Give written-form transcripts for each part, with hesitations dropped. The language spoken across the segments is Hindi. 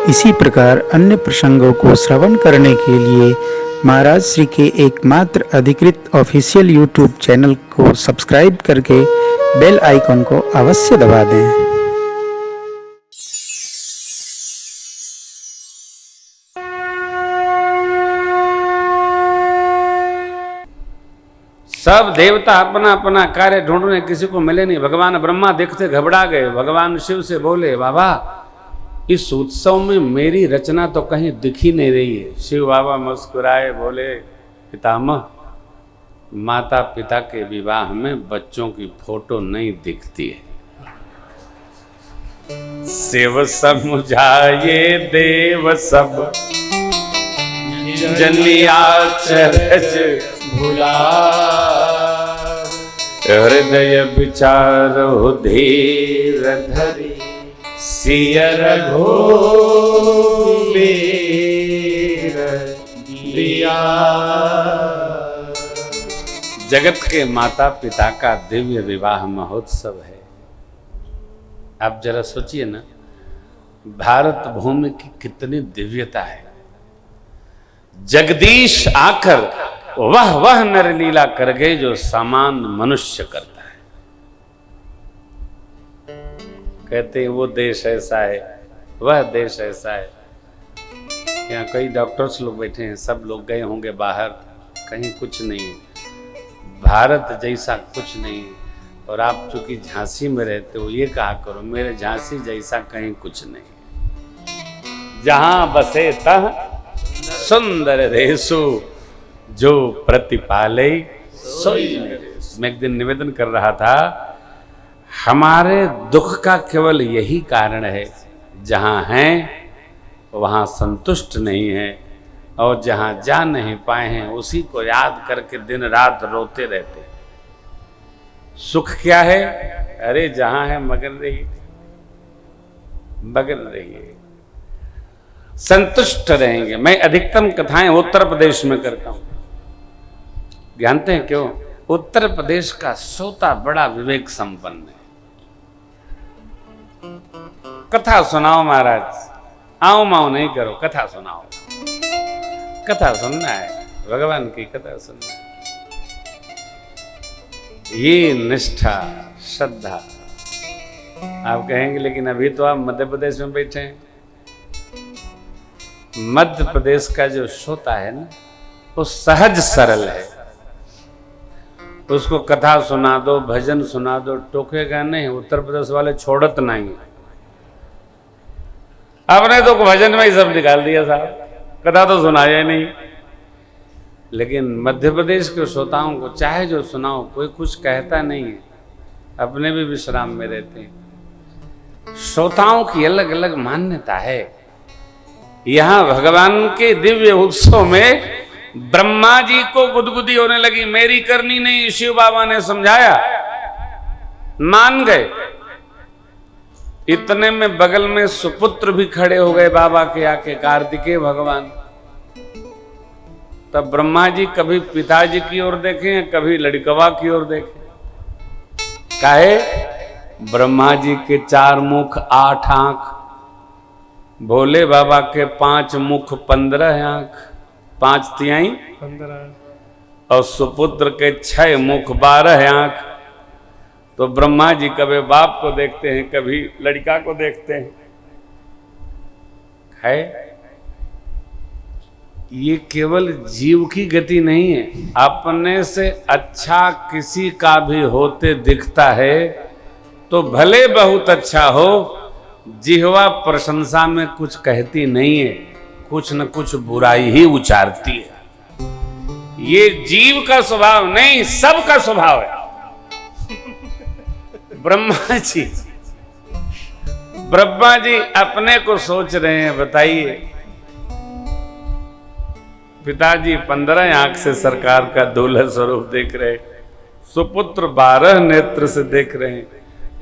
इसी प्रकार अन्य प्रसंगों को श्रवण करने के लिए महाराज श्री के एकमात्र अधिकृत ऑफिशियल यूट्यूब चैनल को सब्सक्राइब करके बेल आइकन को अवश्य दबा दें। सब देवता अपना अपना कार्य ढूंढ रहे, किसी को मिले नहीं। भगवान ब्रह्मा देखते घबरा गए। भगवान शिव से बोले, बाबा इस उत्सव में मेरी रचना तो कहीं दिख ही नहीं रही है। शिव बाबा मुस्कुराए, बोले, पितामह, माता पिता के विवाह में बच्चों की फोटो नहीं दिखती है। शिव समझाए देव सब जलिया चरज भुला, हृदय विचारो धीर धरी सिय रघुबीर दिया। जगत के माता पिता का दिव्य विवाह महोत्सव है। आप जरा सोचिए ना, भारत भूमि की कितनी दिव्यता है। जगदीश आकर वह नरलीला कर गए जो सामान्य मनुष्य करता है। कहते हैं वो देश ऐसा है, वह देश ऐसा है। यहाँ कई डॉक्टर्स लोग बैठे हैं, सब लोग गए होंगे बाहर, कहीं कुछ नहीं है। भारत जैसा कुछ नहीं है। और आप चूंकि झांसी में रहते हो, ये कहा करो मेरे झांसी जैसा कहीं कुछ नहीं है। जहां बसे तह सुंदर देशु, जो प्रतिपाले सोई नरेश। मैं एक दिन निवेदन कर रहा था, हमारे दुख का केवल यही कारण है, जहां हैं वहां संतुष्ट नहीं है, और जहां जा नहीं पाए हैं उसी को याद करके दिन रात रोते रहते। सुख क्या है? अरे जहां है मगन रहिए, मगन रहिए, संतुष्ट रहेंगे। मैं अधिकतम कथाएं उत्तर प्रदेश में करता हूं। जानते हैं क्यों? उत्तर प्रदेश का श्रोता बड़ा विवेक संपन्न है। कथा सुनाओ महाराज, आओ माओ नहीं करो, कथा सुनाओ। कथा सुनना है, भगवान की कथा सुनना है। ये निष्ठा, श्रद्धा। आप कहेंगे लेकिन अभी तो आप मध्य प्रदेश में बैठे हैं। मध्य प्रदेश का जो श्रोता है ना, वो सहज सरल है। उसको कथा सुना दो, भजन सुना दो, टोकेगा नहीं। उत्तर प्रदेश वाले छोड़त नहीं। आपने तो भजन में ही सब निकाल दिया साहब, कथा तो सुनाया ही नहीं। लेकिन मध्य प्रदेश के श्रोताओं को चाहे जो सुनाओ, कोई कुछ कहता नहीं है, अपने भी विश्राम में रहते हैं। श्रोताओं की अलग अलग मान्यता है। यहां भगवान के दिव्य उत्सव में ब्रह्मा जी को गुदगुदी होने लगी, मेरी करनी नहीं। शिव बाबा ने समझाया, मान गए। इतने में बगल में सुपुत्र भी खड़े हो गए बाबा के आके, कार्तिकेय भगवान। तब ब्रह्मा जी कभी पिताजी की ओर देखे, कभी लड़कवा की ओर देखे। काहे? ब्रह्मा जी के 4 मुख 8 आंख, भोले बाबा के 5 मुख 15 आंख, 5 तिहाई 15, और सुपुत्र के 6 मुख 12 आंख। तो ब्रह्मा जी कभी बाप को देखते हैं, कभी लड़का को देखते हैं। है ये केवल जीव की गति नहीं है। अपने से अच्छा किसी का भी होते दिखता है तो भले बहुत अच्छा हो, जिह्वा प्रशंसा में कुछ कहती नहीं है, कुछ न कुछ बुराई ही उचारती है। ये जीव का स्वभाव नहीं, सबका स्वभाव है। ब्रह्मा जी अपने को सोच रहे हैं, बताइए। पिताजी 15 आंख से सरकार का दूल्हा स्वरूप देख रहे, सुपुत्र 12 नेत्र से देख रहे हैं।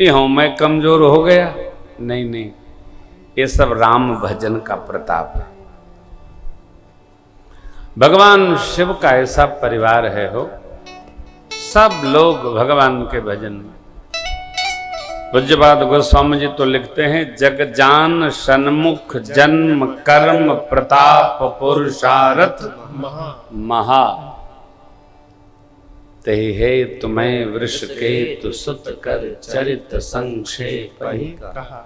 ये मैं कमजोर हो गया? नहीं नहीं, ये सब राम भजन का प्रताप है। भगवान शिव का ऐसा परिवार है हो, सब लोग भगवान के भजन में। पूज्यपाद गोस्वामी जी तो लिखते हैं, जग जान सन्मुख जन्म कर्म प्रताप पुरुषारथ महा, ते हे तुम्हें वृष के तु सुत कर चरित संक्षेप ही कहा।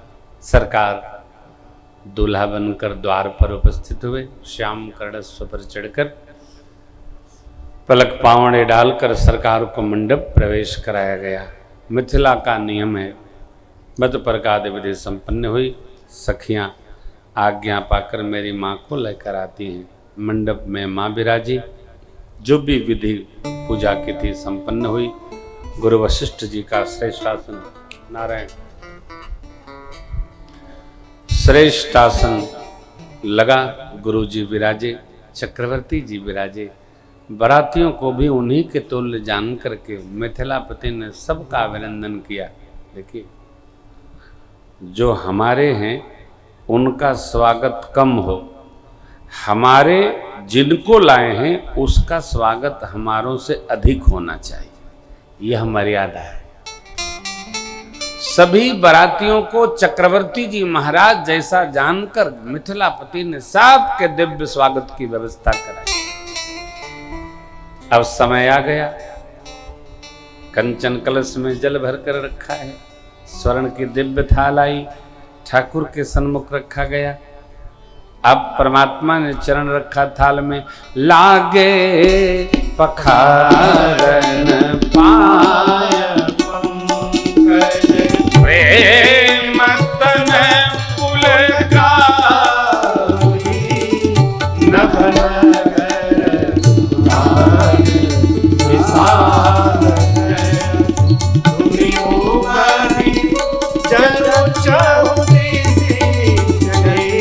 सरकार दूल्हा बनकर द्वार पर उपस्थित हुए। श्याम कर्णस्व पर चढ़कर पलक पावड़े डालकर सरकार को मंडप प्रवेश कराया गया। मिथिला का नियम है, मत प्रकाद विधि संपन्न हुई। सखियां आज्ञा पाकर मेरी माँ को लेकर आती हैं। मंडप में माँ विराजी। जो भी विधि पूजा की थी संपन्न हुई। गुरु वशिष्ठ जी का श्रेष्ठासन, नारायण श्रेष्ठासन लगा। गुरु जी विराजे, चक्रवर्ती जी विराजे। बरातियों को भी उन्हीं के तुल्य जान करके मिथिलापति ने सबका अभिनंदन किया। देखिए, जो हमारे हैं उनका स्वागत कम हो, हमारे जिनको लाए हैं उसका स्वागत हमारों से अधिक होना चाहिए। यह मर्यादा है। सभी बरातियों को चक्रवर्ती जी महाराज जैसा जानकर मिथिलापति ने सबके दिव्य स्वागत की व्यवस्था कराई। अब समय आ गया। कंचन कलश में जल भर कर रखा है। स्वर्ण की दिव्य थाल आई, ठाकुर के सन्मुख रखा गया। अब परमात्मा ने चरण रखा थाल में। लागे पखारन पाय पंकज, प्रेम तन पुलकाई, नभ नगर भाग विशाल है। तुमि उमरि जन चहुदिसी जगई,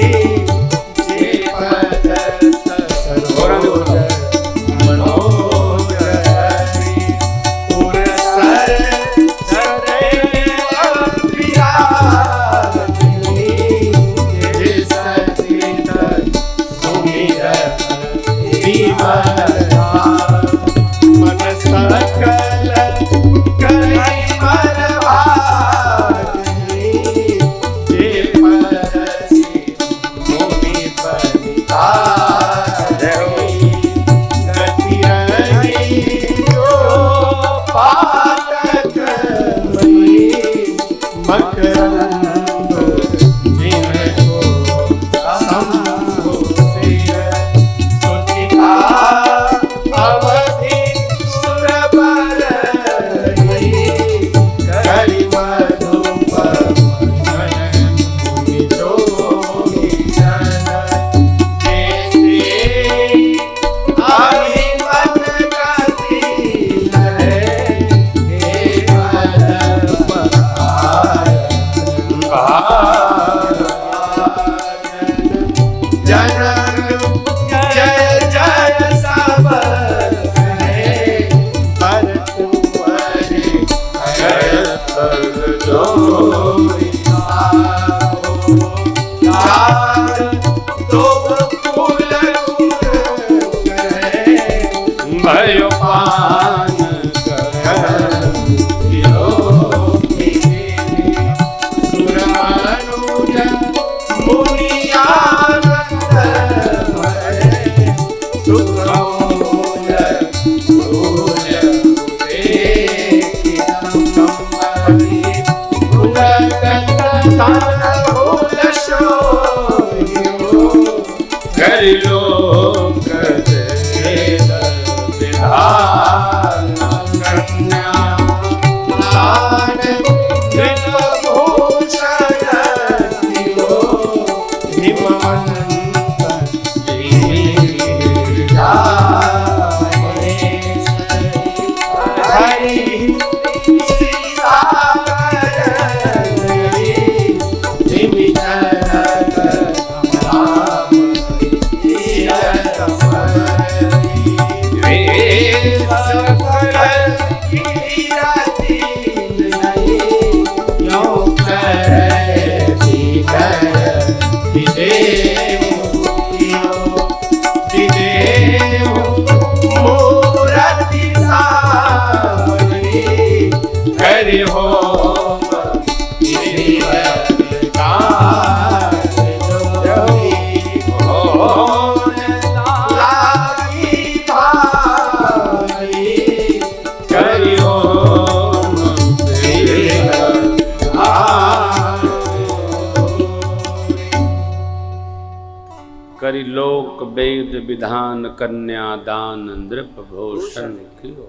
करि लोक वेद विधान कन्या दान नृप भूषण कियो।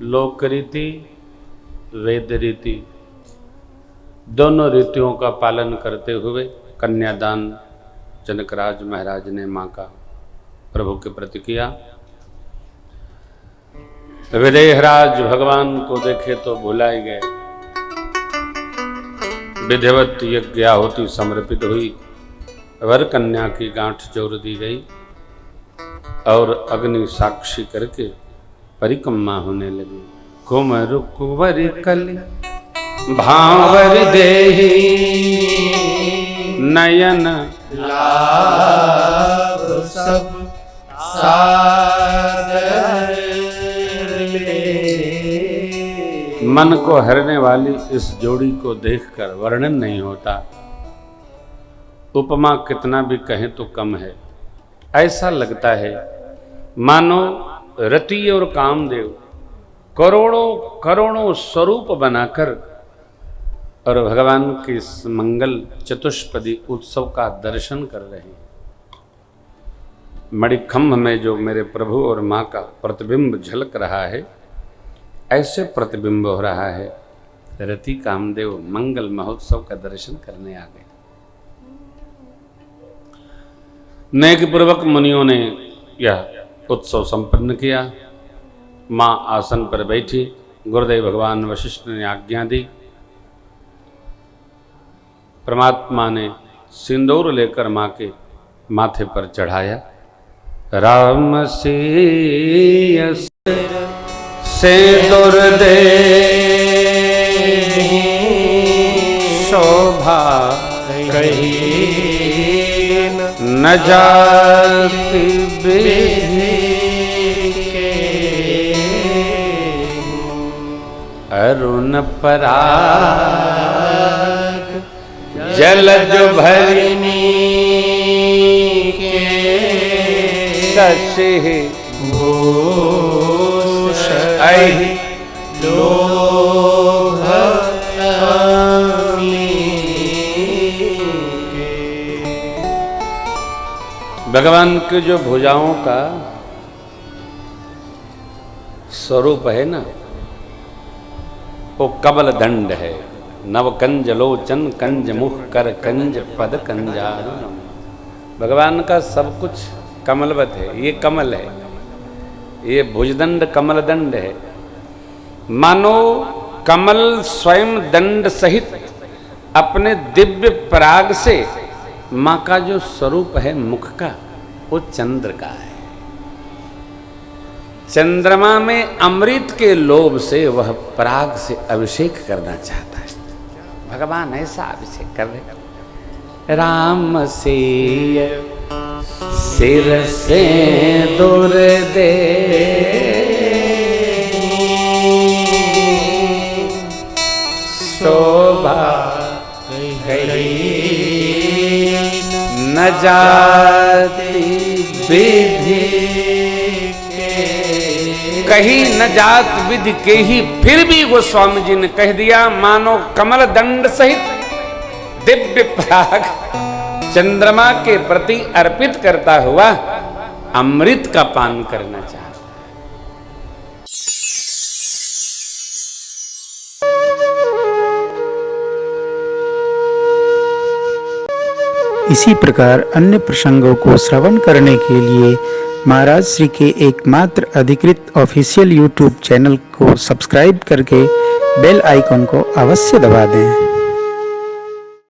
लोक रीति वेद रीति दोनों रीतियों का पालन करते हुए कन्यादान जनकराज महाराज ने मां का प्रभु के प्रति किया। विदेहराज भगवान को देखे तो भुलाए गए। विधिवत यज्ञ आहुति समर्पित हुई, वर कन्या की गांठ जोड़ दी गई और अग्नि साक्षी करके परिक्रमा होने लगी। कुमरु कुंवर कलि भावर देहि नयन लाभ सब सादर ले। मन को हरने वाली इस जोड़ी को देखकर वर्णन नहीं होता। उपमा कितना भी कहें तो कम है। ऐसा लगता है मानो रति और कामदेव करोड़ों करोड़ों स्वरूप बनाकर और भगवान के इस मंगल चतुष्पदी उत्सव का दर्शन कर रहे हैं। मणिखंभ में जो मेरे प्रभु और मां का प्रतिबिंब झलक रहा है, ऐसे प्रतिबिंब हो रहा है। रति कामदेव मंगल महोत्सव का दर्शन करने आ गए। नेक पूर्वक मुनियों ने यह उत्सव संपन्न किया। मां आसन पर बैठी। गुरुदेव भगवान वशिष्ठ ने आज्ञा दी। परमात्मा ने सिंदूर लेकर मां के माथे पर चढ़ाया। राम सिय सिंदूर दे शोभा कही न जाति विधि के अरुण पराग जलज भरिणी के शशि भूषण ऐहि लोभ अग्नि के। भगवान की जो भुजाओं का स्वरूप है ना, वो कबल दंड है। नव कंज लोचन कंज मुख कर कंज पद कंजाल। भगवान का सब कुछ कमलवत है। ये कमल है, ये भुजदंड कमल दंड है। मानो कमल स्वयं दंड सहित अपने दिव्य पराग से मां का जो स्वरूप है मुख का, वो चंद्र का है। चंद्रमा में अमृत के लोभ से वह पराग से अभिषेक करना चाहता है। भगवान ऐसा अभिषेक कर रहे। राम से सिर से दूर दे शोभा कही न जाति विधि कहीं न जात विधि के ही। फिर भी गोस्वामी जी ने कह दिया मानो कमल दंड सहित दिव्य पराग चंद्रमा के प्रति अर्पित करता हुआ अमृत का पान करना चाहता। इसी प्रकार अन्य प्रसंगों को श्रवण करने के लिए महाराज श्री के एकमात्र अधिकृत ऑफिशियल यूट्यूब चैनल को सब्सक्राइब करके बेल आइकन को अवश्य दबा दें।